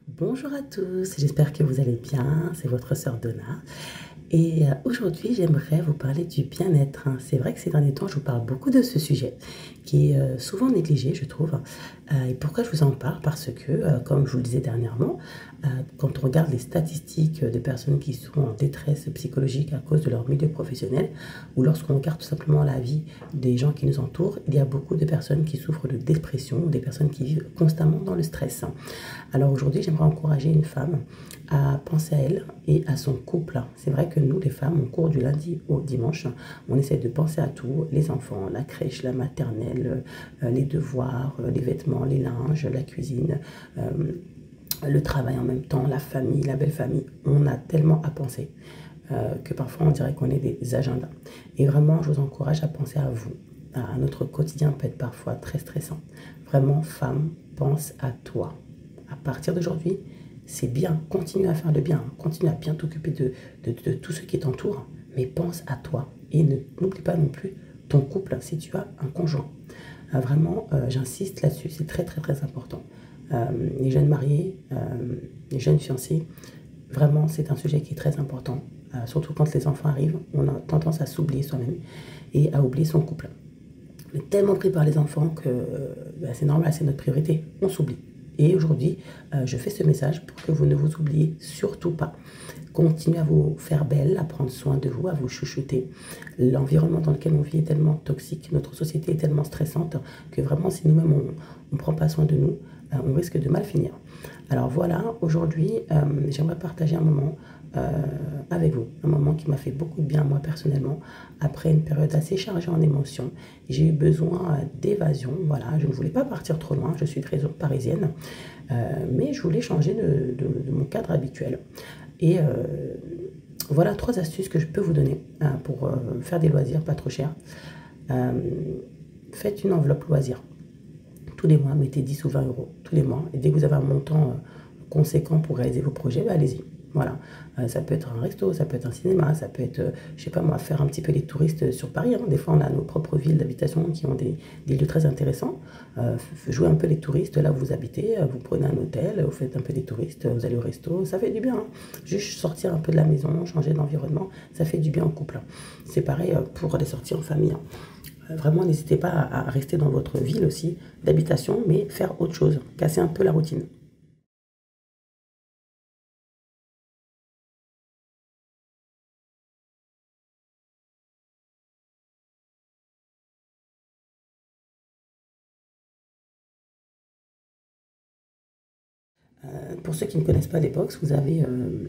Bonjour à tous, j'espère que vous allez bien, c'est votre sœur Donna. Et aujourd'hui, j'aimerais vous parler du bien-être, hein. C'est vrai que ces derniers temps, je vous parle beaucoup de ce sujet qui est souvent négligé, je trouve. Et pourquoi je vous en parle? Parce que, comme je vous le disais dernièrement, quand on regarde les statistiques de personnes qui sont en détresse psychologique à cause de leur milieu professionnel, ou lorsqu'on regarde tout simplement la vie des gens qui nous entourent, il y a beaucoup de personnes qui souffrent de dépression, des personnes qui vivent constamment dans le stress. Alors aujourd'hui, j'aimerais encourager une femme à penser à elle et à son couple. C'est vrai que nous, les femmes, on court du lundi au dimanche. On essaie de penser à tout, les enfants, la crèche, la maternelle, les devoirs, les vêtements, les linges, la cuisine, le travail en même temps, la famille, la belle famille. On a tellement à penser que parfois on dirait qu'on est des agendas. Et vraiment, je vous encourage à penser à vous. Notre quotidien peut être parfois très stressant. Vraiment, femme, pense à toi. À partir d'aujourd'hui, c'est bien, continue à faire le bien, continue à bien t'occuper de tout ce qui t'entoure, mais pense à toi. Et n'oublie pas non plus ton couple si tu as un conjoint. Vraiment, j'insiste là-dessus, c'est très très très important. Les jeunes mariés, les jeunes fiancés, vraiment c'est un sujet qui est très important. Surtout quand les enfants arrivent, on a tendance à s'oublier soi-même et à oublier son couple. On est tellement pris par les enfants que c'est normal, c'est notre priorité, on s'oublie. Et aujourd'hui, je fais ce message pour que vous ne vous oubliez surtout pas. Continuez à vous faire belle, à prendre soin de vous, à vous chouchouter. L'environnement dans lequel on vit est tellement toxique, notre société est tellement stressante que vraiment, si nous-mêmes, on ne prend pas soin de nous, on risque de mal finir. Alors voilà, aujourd'hui, j'aimerais partager un moment avec vous. Un moment qui m'a fait beaucoup de bien, moi, personnellement, après une période assez chargée en émotions. J'ai eu besoin d'évasion, voilà. Je ne voulais pas partir trop loin, je suis de région parisienne, mais je voulais changer de mon cadre habituel. Et voilà 3 astuces que je peux vous donner pour faire des loisirs pas trop chers. Euh, Faites une enveloppe loisir. Tous les mois, mettez 10 ou 20 euros tous les mois. Et dès que vous avez un montant conséquent pour réaliser vos projets, bah, allez-y. Voilà, ça peut être un resto, ça peut être un cinéma, ça peut être, je sais pas moi, faire un petit peu les touristes sur Paris, hein. Des fois, on a nos propres villes d'habitation qui ont des lieux très intéressants. Jouez un peu les touristes là où vous habitez, vous prenez un hôtel, vous faites un peu des touristes, vous allez au resto, ça fait du bien, hein. Juste sortir un peu de la maison, changer d'environnement, ça fait du bien au couple, hein. C'est pareil pour les sorties en famille, hein. Vraiment, n'hésitez pas à rester dans votre ville aussi d'habitation, mais faire autre chose, casser un peu la routine. Pour ceux qui ne connaissent pas les box, vous avez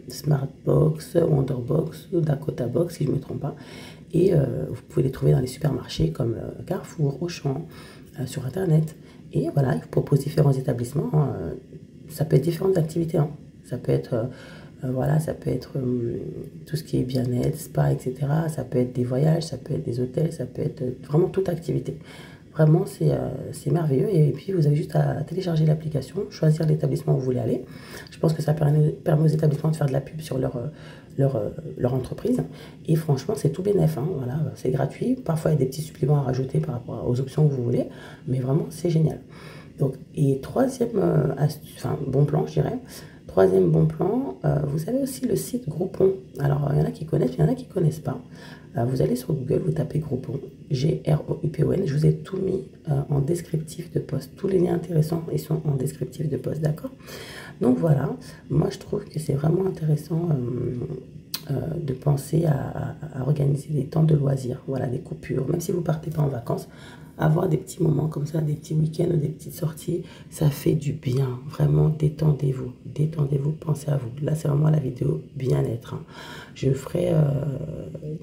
Smartbox, Wonderbox, Dakota Box, si je ne me trompe pas. Et vous pouvez les trouver dans les supermarchés comme Carrefour, Auchan, sur Internet. Et voilà, ils vous proposent différents établissements, hein. Ça peut être différentes activités, hein. Ça peut être, voilà, ça peut être tout ce qui est bien-être, spa, etc. Ça peut être des voyages, ça peut être des hôtels, ça peut être vraiment toute activité. Vraiment, c'est merveilleux. Et puis, vous avez juste à télécharger l'application, choisir l'établissement où vous voulez aller. Je pense que ça permet aux établissements de faire de la pub sur leur entreprise. Et franchement, c'est tout bénef, hein. Voilà, c'est gratuit. Parfois, il y a des petits suppléments à rajouter par rapport aux options que vous voulez. Mais vraiment, c'est génial. Donc, et troisième enfin, bon plan, je dirais. Troisième bon plan, vous avez aussi le site Groupon. Alors, il y en a qui connaissent, il y en a qui ne connaissent pas. Vous allez sur Google, vous tapez Groupon, Groupon. Je vous ai tout mis en descriptif de poste. Tous les liens intéressants, ils sont en descriptif de poste, d'accord? Donc voilà, moi je trouve que c'est vraiment intéressant de penser à organiser des temps de loisirs, voilà, des coupures, même si vous partez pas en vacances, avoir des petits moments comme ça, des petits week-ends ou des petites sorties, ça fait du bien. Vraiment, détendez-vous, pensez à vous. Là, c'est vraiment la vidéo bien-être, hein. Je ferai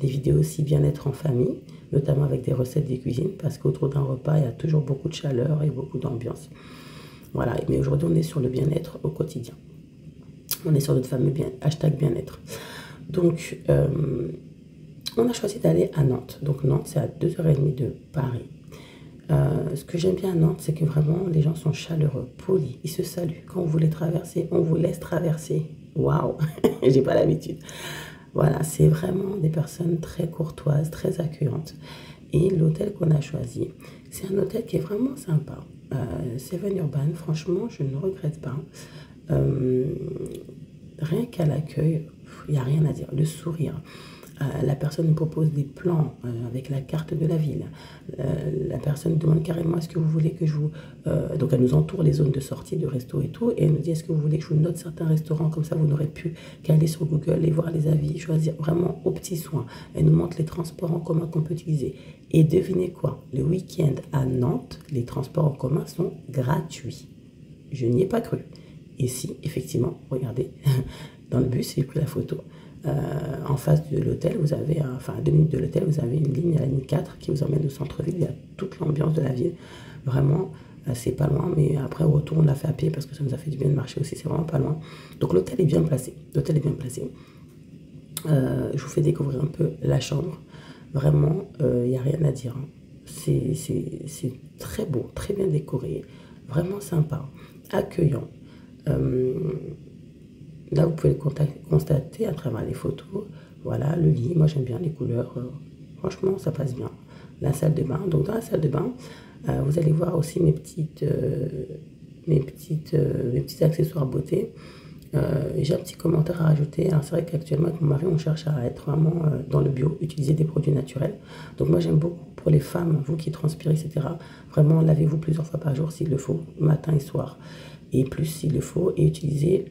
des vidéos aussi bien-être en famille, notamment avec des recettes des cuisines, parce qu'autour d'un repas, il y a toujours beaucoup de chaleur et beaucoup d'ambiance. Voilà, mais aujourd'hui, on est sur le bien-être au quotidien. On est sur notre fameux hashtag bien-être. Donc, on a choisi d'aller à Nantes. Donc, Nantes, c'est à 2h30 de Paris. Ce que j'aime bien à Nantes, c'est que vraiment, les gens sont chaleureux, polis, ils se saluent. Quand vous voulez traverser, on vous laisse traverser. Waouh, j'ai pas l'habitude. Voilà, c'est vraiment des personnes très courtoises, très accueillantes. Et l'hôtel qu'on a choisi, c'est un hôtel qui est vraiment sympa. Seven Urban, franchement, je ne regrette pas. Rien qu'à l'accueil, il n'y a rien à dire. Le sourire. La personne nous propose des plans avec la carte de la ville. La personne demande carrément est-ce que vous voulez que je vous... donc elle nous entoure les zones de sortie, de resto et tout. Et elle nous dit est-ce que vous voulez que je vous note certains restaurants. Comme ça, vous n'aurez plus qu'à aller sur Google et voir les avis, choisir vraiment aux petits soins. Elle nous montre les transports en commun qu'on peut utiliser. Et devinez quoi? Le week-end à Nantes, les transports en commun sont gratuits. Je n'y ai pas cru. Et si, effectivement, regardez, dans le bus, j'ai pris la photo. En face de l'hôtel, vous avez, enfin à 2 minutes de l'hôtel, vous avez une ligne, la ligne 4, qui vous emmène au centre-ville. Il y a toute l'ambiance de la ville. Vraiment, c'est pas loin, mais après, au retour, on l'a fait à pied parce que ça nous a fait du bien de marcher aussi. C'est vraiment pas loin. Donc l'hôtel est bien placé. L'hôtel est bien placé. Je vous fais découvrir un peu la chambre. Vraiment, il n'y a rien à dire. Hein. C'est très beau, très bien décoré. Vraiment sympa, accueillant. Là, vous pouvez le constater à travers les photos. Voilà, le lit, moi j'aime bien les couleurs. Franchement, ça passe bien. La salle de bain. Donc, dans la salle de bain, vous allez voir aussi mes petits accessoires beauté. J'ai un petit commentaire à rajouter. Alors, c'est vrai qu'actuellement, avec mon mari, on cherche à être vraiment dans le bio, utiliser des produits naturels. Donc, moi, j'aime beaucoup pour les femmes, vous qui transpirez, etc. Vraiment, lavez-vous plusieurs fois par jour s'il le faut, matin et soir. Et plus s'il le faut, et utiliser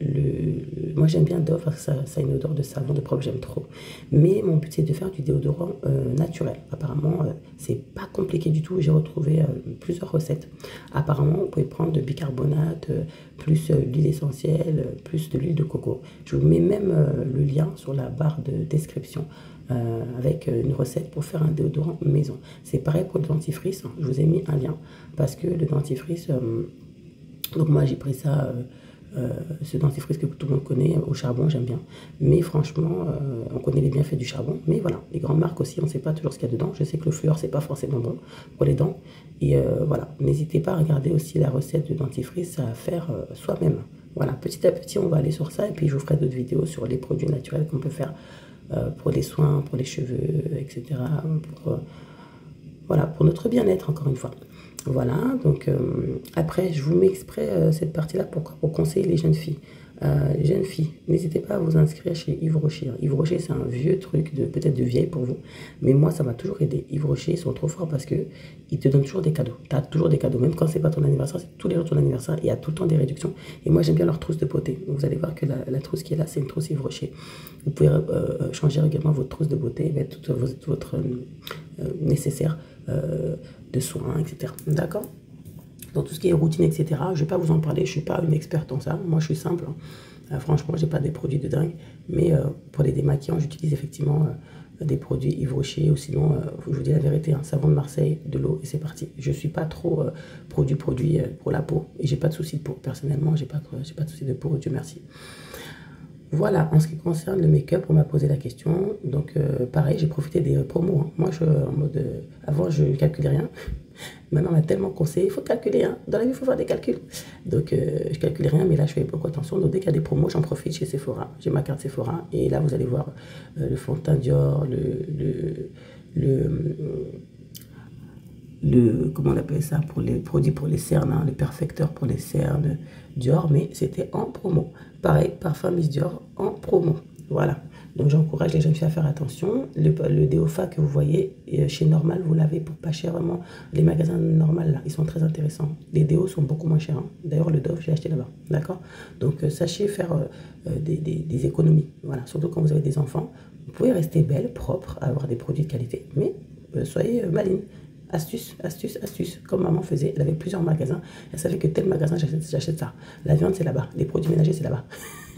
moi j'aime bien Dove parce que ça a une odeur de savon, de propre, j'aime trop. Mais mon but c'est de faire du déodorant naturel. Apparemment, c'est pas compliqué du tout. J'ai retrouvé plusieurs recettes. Apparemment, vous pouvez prendre de bicarbonate, plus l'huile essentielle, plus de l'huile de coco. Je vous mets même le lien sur la barre de description. Avec une recette pour faire un déodorant maison. C'est pareil pour le dentifrice. Je vous ai mis un lien parce que le dentifrice... donc moi j'ai pris ça, ce dentifrice que tout le monde connaît, au charbon, j'aime bien. Mais franchement, on connaît les bienfaits du charbon. Mais voilà, les grandes marques aussi, on ne sait pas toujours ce qu'il y a dedans. Je sais que le fluor, c'est pas forcément bon pour les dents. Et voilà, n'hésitez pas à regarder aussi la recette de dentifrice à faire soi-même. Voilà, petit à petit, on va aller sur ça. Et puis je vous ferai d'autres vidéos sur les produits naturels qu'on peut faire pour les soins, pour les cheveux, etc. Voilà, pour notre bien-être, encore une fois. Voilà, donc après, je vous mets exprès cette partie-là pour conseiller les jeunes filles. Les jeunes filles, n'hésitez pas à vous inscrire chez Yves Rocher. Yves Rocher, c'est un vieux truc, peut-être de vieille pour vous. Mais moi, ça m'a toujours aidé. Yves Rocher, ils sont trop forts parce qu'ils te donnent toujours des cadeaux. Tu as toujours des cadeaux. Même quand c'est pas ton anniversaire, c'est tous les jours ton anniversaire. Il y a tout le temps des réductions. Et moi, j'aime bien leur trousse de beauté. Donc, vous allez voir que la trousse qui est là, c'est une trousse Yves Rocher. Vous pouvez changer régulièrement votre trousse de beauté, mettre tout votre nécessaire de soins, etc. D'accord? Dans tout ce qui est routine, etc. Je ne vais pas vous en parler, je ne suis pas une experte en ça. Moi, je suis simple. Hein. Franchement, je n'ai pas des produits de dingue. Mais pour les démaquillants, j'utilise effectivement des produits Yves Rocher. Ou sinon, je vous dis la vérité, un savon de Marseille, de l'eau et c'est parti. Je ne suis pas trop produit pour la peau. Et j'ai pas de soucis de peau. Personnellement, j'ai pas de soucis de peau, Dieu merci. Voilà, en ce qui concerne le make-up, on m'a posé la question. Donc, pareil, j'ai profité des promos. Hein. Moi, en mode... avant, je ne calculais rien. Maintenant, on m'a tellement conseillé, il faut calculer. Hein. Dans la vie, il faut faire des calculs. Donc, je ne calculais rien, mais là, je fais beaucoup attention. Donc, dès qu'il y a des promos, j'en profite chez Sephora. J'ai ma carte Sephora. Et là, vous allez voir le fond de teint Dior, comment on appelle ça, pour les produits pour les cernes, hein, le perfecteur pour les cernes Dior, mais c'était en promo. Pareil, parfum Miss Dior en promo. Voilà. Donc j'encourage les jeunes filles à faire attention. Le Déofa que vous voyez chez Normal, vous l'avez pour pas cher vraiment. Les magasins Normal, là, ils sont très intéressants. Les déos sont beaucoup moins chers. Hein. D'ailleurs, le Dove, j'ai acheté là-bas. D'accord? Donc sachez faire des économies. Voilà. Surtout quand vous avez des enfants. Vous pouvez rester belle, propre, avoir des produits de qualité, mais soyez maligne. Astuce, astuce, astuce. Comme maman faisait, elle avait plusieurs magasins. Elle savait que tel magasin, j'achète ça. La viande, c'est là-bas. Les produits ménagers, c'est là-bas.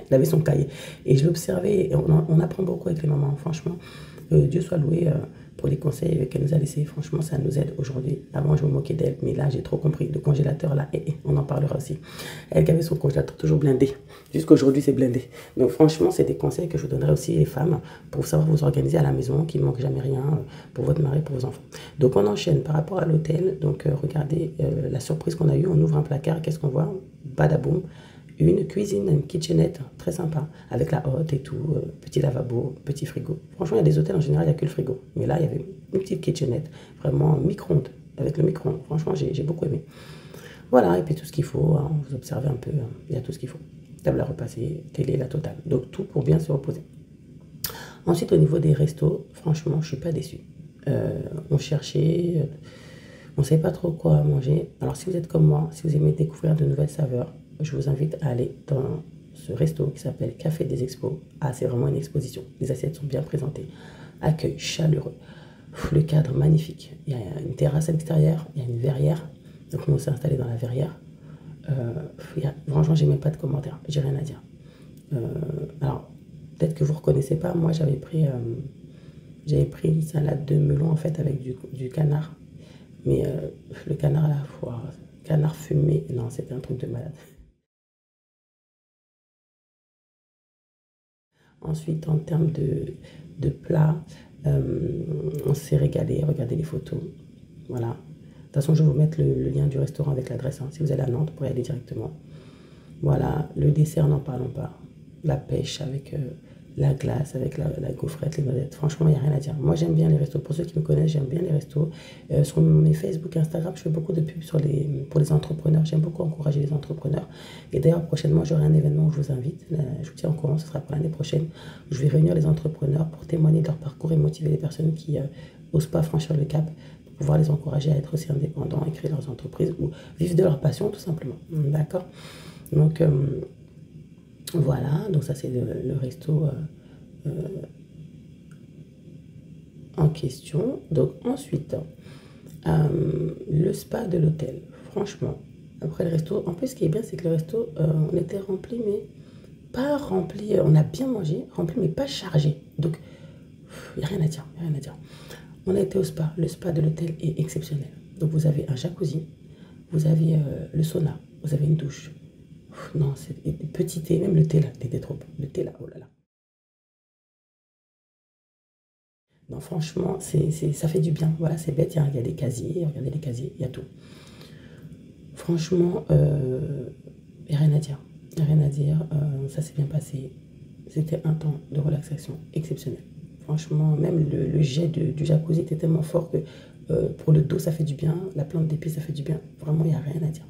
Elle avait son cahier. Et je l'observais. Et on apprend beaucoup avec les mamans, franchement. Dieu soit loué pour les conseils qu'elle nous a laissés. Franchement, ça nous aide aujourd'hui. Avant, je me moquais d'elle. Mais là, j'ai trop compris. Le congélateur, là, on en parlera aussi. Elle qui avait son congélateur toujours blindé. Jusqu'aujourd'hui, c'est blindé. Donc, franchement, c'est des conseils que je vous donnerai aussi, les femmes, pour savoir vous organiser à la maison, qu'il ne manque jamais rien pour votre mari, pour vos enfants. Donc, on enchaîne par rapport à l'hôtel. Donc, regardez la surprise qu'on a eue. On ouvre un placard. Qu'est-ce qu'on voit? Badaboum. Une cuisine, une kitchenette très sympa, avec la hotte et tout, petit lavabo, petit frigo. Franchement, il y a des hôtels en général, il n'y a que le frigo. Mais là, il y avait une petite kitchenette, vraiment micro-ondes, avec le micro-ondes. Franchement, j'ai beaucoup aimé. Voilà, et puis tout ce qu'il faut, hein, vous observez un peu, il y a tout ce qu'il faut. table à repasser, télé, la totale. Donc tout pour bien se reposer. Ensuite, au niveau des restos, franchement, je ne suis pas déçue. On cherchait, on ne savait pas trop quoi manger. Alors si vous êtes comme moi, si vous aimez découvrir de nouvelles saveurs, je vous invite à aller dans ce resto qui s'appelle Café des Expos. Ah, c'est vraiment une exposition. Les assiettes sont bien présentées. Accueil chaleureux. Le cadre magnifique. Il y a une terrasse à l'extérieur, il y a une verrière. Donc nous on s'est installé dans la verrière. Franchement, j'ai même pas de commentaires. J'ai rien à dire. Alors, peut-être que vous ne reconnaissez pas. Moi, j'avais pris une salade de melon en fait avec du canard. Mais le canard à la fois, canard fumé, non, c'était un truc de malade. Ensuite, en termes de plats, on s'est régalé, regardez les photos. Voilà. De toute façon, je vais vous mettre le lien du restaurant avec l'adresse. Hein. Si vous allez à Nantes, vous pourrez y aller directement. Voilà, le dessert, n'en parlons pas. La pêche avec la glace, avec la gaufrette, les noisettes. Franchement, il n'y a rien à dire. Moi, j'aime bien les restos. Pour ceux qui me connaissent, j'aime bien les restos. Sur mes Facebook et Instagram, je fais beaucoup de pubs pour les entrepreneurs. J'aime beaucoup encourager les entrepreneurs. Et d'ailleurs, prochainement, j'aurai un événement où je vous invite. Je vous tiens au courant, ce sera pour l'année prochaine. Je vais réunir les entrepreneurs pour témoigner de leur parcours et motiver les personnes qui n'osent pas franchir le cap, pour pouvoir les encourager à être aussi indépendants et créer leurs entreprises ou vivre de leur passion, tout simplement. D'accord? Donc, voilà, donc ça c'est le resto en question. Donc ensuite, le spa de l'hôtel. Franchement, après le resto, en plus ce qui est bien c'est que le resto, on était rempli, mais pas rempli, on a bien mangé, rempli mais pas chargé. Donc, il n'y a rien à dire, rien à dire. On a été au spa, le spa de l'hôtel est exceptionnel. Donc vous avez un jacuzzi, vous avez le sauna, vous avez une douche. Non, c'est petit thé, même le thé là, t'étais trop bon. Le thé là, oh là là. Non, franchement, ça fait du bien. Voilà, c'est bête, il y a des casiers, regardez les casiers, il y a tout. Franchement, il n'y a rien à dire. Il n'y a rien à dire, ça s'est bien passé. C'était un temps de relaxation exceptionnel. Franchement, même le jet du jacuzzi était tellement fort que pour le dos, ça fait du bien. La plante d'épices, ça fait du bien. Vraiment, il n'y a rien à dire.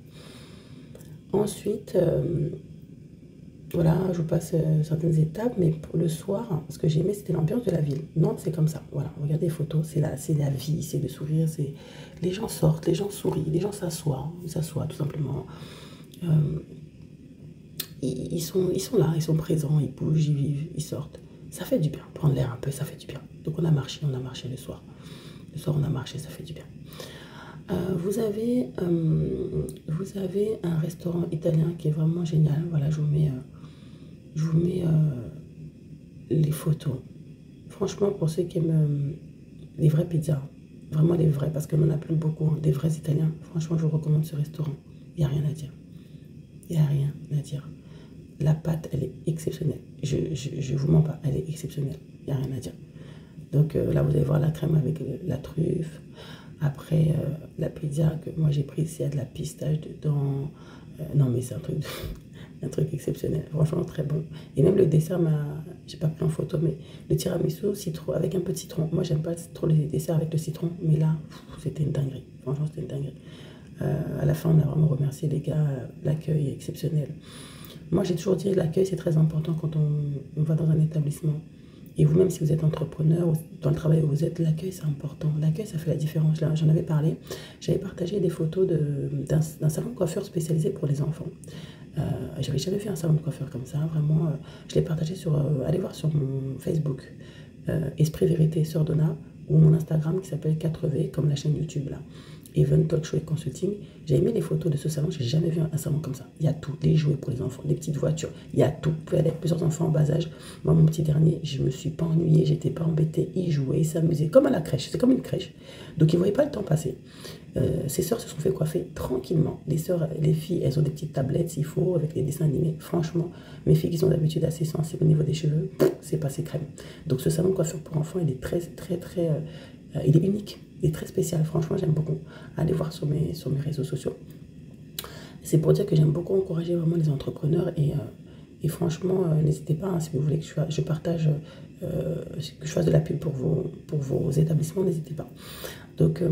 Ensuite, voilà, je vous passe certaines étapes, mais pour le soir, hein, ce que j'ai aimé, c'était l'ambiance de la ville. Nantes, c'est comme ça. Voilà, regardez les photos, c'est la vie, c'est le sourire, les gens sortent, les gens sourient, les gens s'assoient, ils s'assoient tout simplement. Euh, ils sont là, ils sont présents, ils bougent, ils vivent, ils sortent. Ça fait du bien, prendre l'air un peu, ça fait du bien. Donc on a marché le soir. Le soir, on a marché, ça fait du bien. Vous avez un restaurant italien qui est vraiment génial. Voilà, je vous mets les photos. Franchement, pour ceux qui aiment les vraies pizzas, vraiment les vraies, parce qu'on n'en a plus beaucoup, hein, des vrais Italiens, franchement, je vous recommande ce restaurant. Il n'y a rien à dire. Il n'y a rien à dire. La pâte, elle est exceptionnelle. Je ne vous mens pas, elle est exceptionnelle. Il n'y a rien à dire. Donc là, vous allez voir la crème avec la truffe. Après, la pizza que moi j'ai prise, il y a de la pistache dedans. Non, mais c'est un truc exceptionnel. Franchement, très bon. Et même le dessert, j'ai pas pris en photo, mais le tiramisu citron, avec un peu de citron. Moi, j'aime pas trop les desserts avec le citron, mais là, c'était une dinguerie. Franchement, c'était une dinguerie. À la fin, on a vraiment remercié les gars. L'accueil est exceptionnel. Moi, j'ai toujours dit l'accueil, c'est très important quand on va dans un établissement. Et vous-même, si vous êtes entrepreneur ou dans le travail où vous êtes, l'accueil, c'est important. L'accueil, ça fait la différence. Là, j'en avais parlé. J'avais partagé des photos d'un salon de coiffure spécialisé pour les enfants. J'avais jamais fait un salon de coiffure comme ça. Vraiment, je l'ai partagé allez voir sur mon Facebook, Esprit Vérité Sœur Donna, ou mon Instagram qui s'appelle 4V, comme la chaîne YouTube là. Even Talk Show et Consulting. J'ai aimé les photos de ce salon, j'ai jamais vu un salon comme ça. Il y a tout, des jouets pour les enfants, des petites voitures, il y a tout. Vous pouvez aller avec plusieurs enfants en bas âge. Moi, mon petit dernier, je me suis pas ennuyée, j'étais pas embêtée. Il jouait, il s'amusait, comme à la crèche, c'est comme une crèche. Donc, il ne voyait pas le temps passer. Ses sœurs se sont fait coiffer tranquillement. Les filles, elles ont des petites tablettes s'il faut, avec les dessins animés. Franchement, mes filles qui sont d'habitude assez sensibles au niveau des cheveux, c'est passé crème. Donc, ce salon de coiffure pour enfants, il est très, il est unique. Il est très spécial, franchement j'aime beaucoup. Allez voir sur mes réseaux sociaux. C'est pour dire que j'aime beaucoup encourager vraiment les entrepreneurs et Et franchement, n'hésitez pas, hein, si vous voulez que je partage, que je fasse de la pub pour vos établissements, n'hésitez pas. Donc,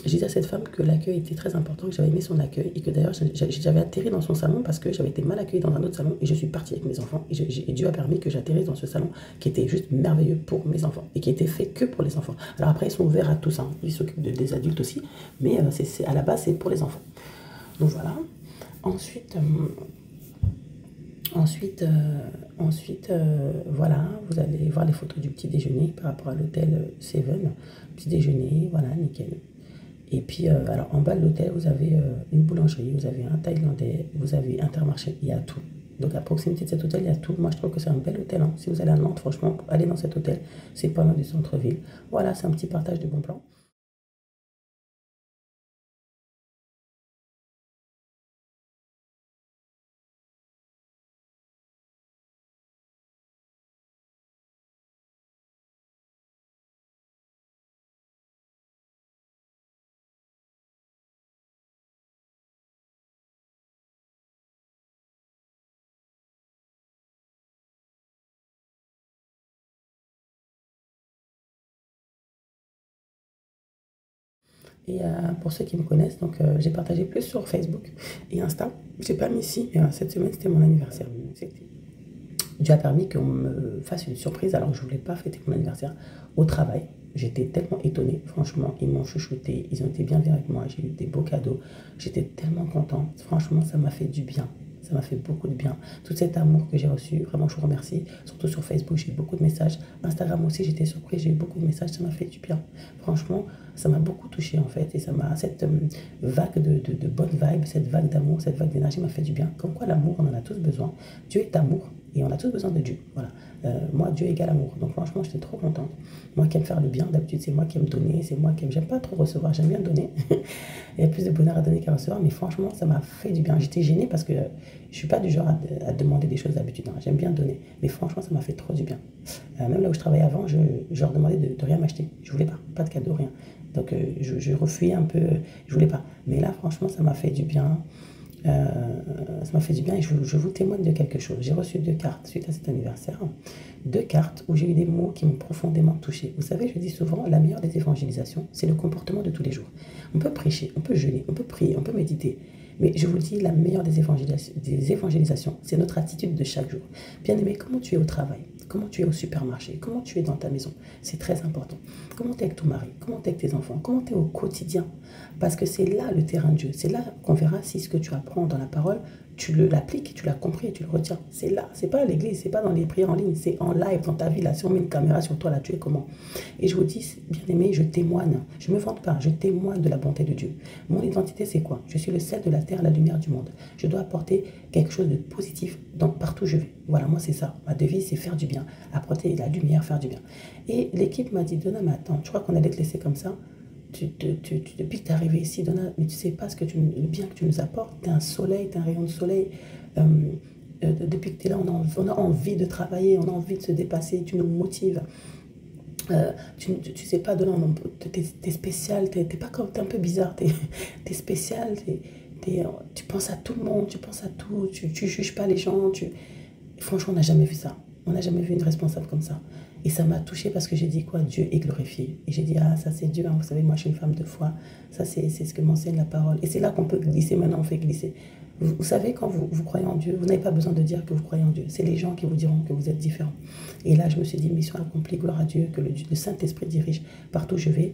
je disais à cette femme que l'accueil était très important, que j'avais aimé son accueil et que d'ailleurs, j'avais atterri dans son salon parce que j'avais été mal accueillie dans un autre salon et je suis partie avec mes enfants. Et Dieu a permis que j'atterrisse dans ce salon qui était juste merveilleux pour mes enfants et qui était fait que pour les enfants. Alors après, ils sont ouverts à tous, hein. Ils s'occupent des adultes aussi, mais à la base, c'est pour les enfants. Donc voilà. Ensuite, voilà, vous allez voir les photos du petit déjeuner par rapport à l'hôtel Seven. Petit déjeuner, voilà, nickel. Et puis, alors en bas de l'hôtel, vous avez une boulangerie, vous avez un Thaïlandais, vous avez Intermarché, il y a tout. Donc à proximité de cet hôtel, il y a tout. Moi, je trouve que c'est un bel hôtel, hein. Si vous allez à Nantes, franchement, allez dans cet hôtel. C'est pas loin du centre-ville. Voilà, c'est un petit partage de bons plans. Et pour ceux qui me connaissent, donc j'ai partagé plus sur Facebook et Insta. J'ai pas mis ici, mais cette semaine c'était mon anniversaire. Dieu a permis qu'on me fasse une surprise alors que je voulais pas fêter mon anniversaire au travail. J'étais tellement étonnée, franchement, ils m'ont chouchouté, ils ont été bien avec moi, j'ai eu des beaux cadeaux, j'étais tellement contente, franchement, ça m'a fait du bien, ça m'a fait beaucoup de bien. Tout cet amour que j'ai reçu, vraiment, je vous remercie. Surtout sur Facebook, j'ai eu beaucoup de messages. Instagram aussi, j'étais surprise, j'ai eu beaucoup de messages, ça m'a fait du bien. Franchement, ça m'a beaucoup touché en fait, et cette vague de bonnes vibes, cette vague d'amour, cette vague d'énergie m'a fait du bien. Comme quoi, l'amour, on en a tous besoin. Dieu est amour. Et on a tous besoin de Dieu. Voilà. Moi, Dieu égale amour. Donc franchement, j'étais trop contente. Moi qui aime faire le bien, d'habitude, c'est moi qui aime donner. C'est moi qui aime. J'aime pas trop recevoir, j'aime bien donner. Il y a plus de bonheur à donner qu'à recevoir. Mais franchement, ça m'a fait du bien. J'étais gênée parce que je suis pas du genre à demander des choses d'habitude, hein. J'aime bien donner. Mais franchement, ça m'a fait trop du bien. Même là où je travaillais avant, je leur demandais de rien m'acheter. Je voulais pas de cadeau, rien. Donc je refuyais un peu. Je voulais pas. Mais là, franchement, ça m'a fait du bien. Ça m'a fait du bien et je vous témoigne de quelque chose. J'ai reçu 2 cartes suite à cet anniversaire. 2 cartes où j'ai eu des mots qui m'ont profondément touché. Vous savez, je dis souvent, la meilleure des évangélisations, c'est le comportement de tous les jours. On peut prêcher, on peut jeûner, on peut prier, on peut méditer. Mais je vous dis, la meilleure des évangélisations, c'est notre attitude de chaque jour. Bien aimé, comment tu es au travail? Comment tu es au supermarché? Comment tu es dans ta maison? C'est très important. Comment tu es avec ton mari? Comment tu es avec tes enfants? Comment tu es au quotidien? Parce que c'est là le terrain de jeu. C'est là qu'on verra si ce que tu apprends dans la parole, tu l'appliques, tu l'as compris et tu le retiens. C'est là. C'est pas à l'église, c'est pas dans les prières en ligne, c'est en live, dans ta vie. Là, si on met une caméra sur toi, là, tu es comment? Et je vous dis, bien aimé, je témoigne. Je ne me vante pas, je témoigne de la bonté de Dieu. Mon identité, c'est quoi? Je suis le sel de la terre, la lumière du monde. Je dois apporter quelque chose de positif partout où je vais. Voilà, moi, c'est ça. Ma devise, c'est faire du bien. Apporter la lumière, faire du bien. Et l'équipe m'a dit, Donna, mais attends, tu crois qu'on allait te laisser comme ça? Depuis que tu es arrivé ici, Donna, mais tu sais pas le bien que tu nous apportes. Tu es un soleil, tu es un rayon de soleil. Depuis que tu es là, on a envie de travailler, on a envie de se dépasser, tu nous motives. Tu sais pas, Donna, t'es spécial, t'es pas comme, t'es un peu bizarre, t'es spécial, tu penses à tout le monde, tu penses à tout, tu juges pas les gens. Franchement, on n'a jamais vu ça. On n'a jamais vu une responsable comme ça. Et ça m'a touchée parce que j'ai dit quoi? Dieu est glorifié. Et j'ai dit, ah, ça c'est Dieu, hein. Vous savez, moi je suis une femme de foi. Ça c'est ce que m'enseigne la parole. Et c'est là qu'on peut glisser, maintenant on fait glisser. Vous savez, quand vous croyez en Dieu, vous n'avez pas besoin de dire que vous croyez en Dieu. C'est les gens qui vous diront que vous êtes différent. Et là, je me suis dit, mission accomplie, gloire à Dieu, que le Saint-Esprit dirige partout où je vais.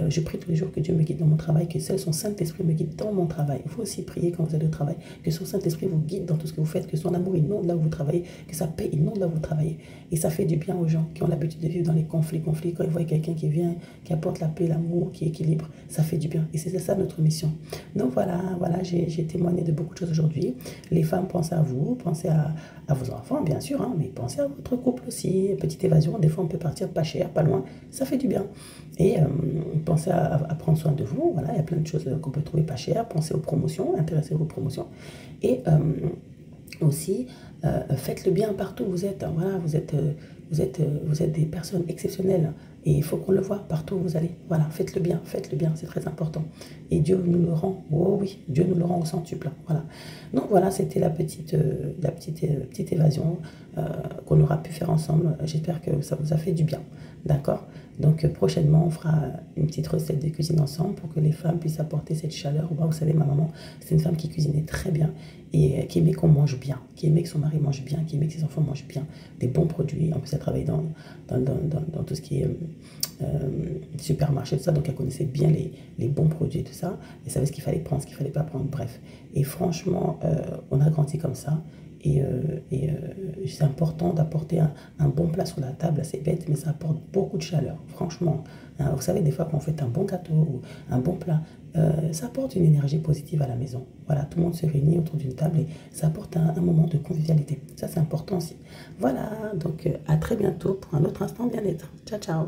Je prie tous les jours que Dieu me guide dans mon travail, que seul son Saint-Esprit me guide dans mon travail. Il faut aussi prier quand vous êtes au travail, que son Saint-Esprit vous guide dans tout ce que vous faites, que son amour inonde là où vous travaillez, que sa paix inonde là où vous travaillez. Et ça fait du bien aux gens qui ont l'habitude de vivre dans les conflits. Quand ils voient quelqu'un qui vient, qui apporte la paix, l'amour, qui équilibre, ça fait du bien. Et c'est ça notre mission. Donc voilà, j'ai témoigné de beaucoup de choses aujourd'hui. Les femmes, pensez à vous, pensez à vos enfants, bien sûr, hein, mais pensez à votre couple aussi. Petite évasion, des fois on peut partir pas cher, pas loin, ça fait du bien. Et pensez à prendre soin de vous. Voilà, il y a plein de choses qu'on peut trouver pas cher. Pensez aux promotions, intéressez-vous aux promotions. Et aussi, faites le bien partout où vous êtes. Voilà, vous êtes des personnes exceptionnelles. Et il faut qu'on le voit partout où vous allez. Voilà, faites le bien, c'est très important. Et Dieu nous le rend, oh oui, Dieu nous le rend au centuple. Voilà. Donc voilà, c'était petite évasion qu'on aura pu faire ensemble. J'espère que ça vous a fait du bien. D'accord? Donc prochainement, on fera une petite recette de cuisine ensemble pour que les femmes puissent apporter cette chaleur. Vous savez, ma maman, c'est une femme qui cuisinait très bien et qui aimait qu'on mange bien, qui aimait que son mari mange bien, qui aimait que ses enfants mangent bien, des bons produits. En plus, elle travaillait dans tout ce qui est supermarché, tout ça, donc elle connaissait bien les bons produits et tout ça. Elle savait ce qu'il fallait prendre, ce qu'il fallait pas prendre, bref. Et franchement, on a grandi comme ça. C'est important d'apporter un bon plat sur la table, c'est bête, mais ça apporte beaucoup de chaleur, franchement. Hein, vous savez, des fois, quand on fait un bon gâteau ou un bon plat, ça apporte une énergie positive à la maison. Voilà, tout le monde se réunit autour d'une table et ça apporte un moment de convivialité. Ça, c'est important aussi. Voilà, donc à très bientôt pour un autre instant bien-être. Ciao, ciao.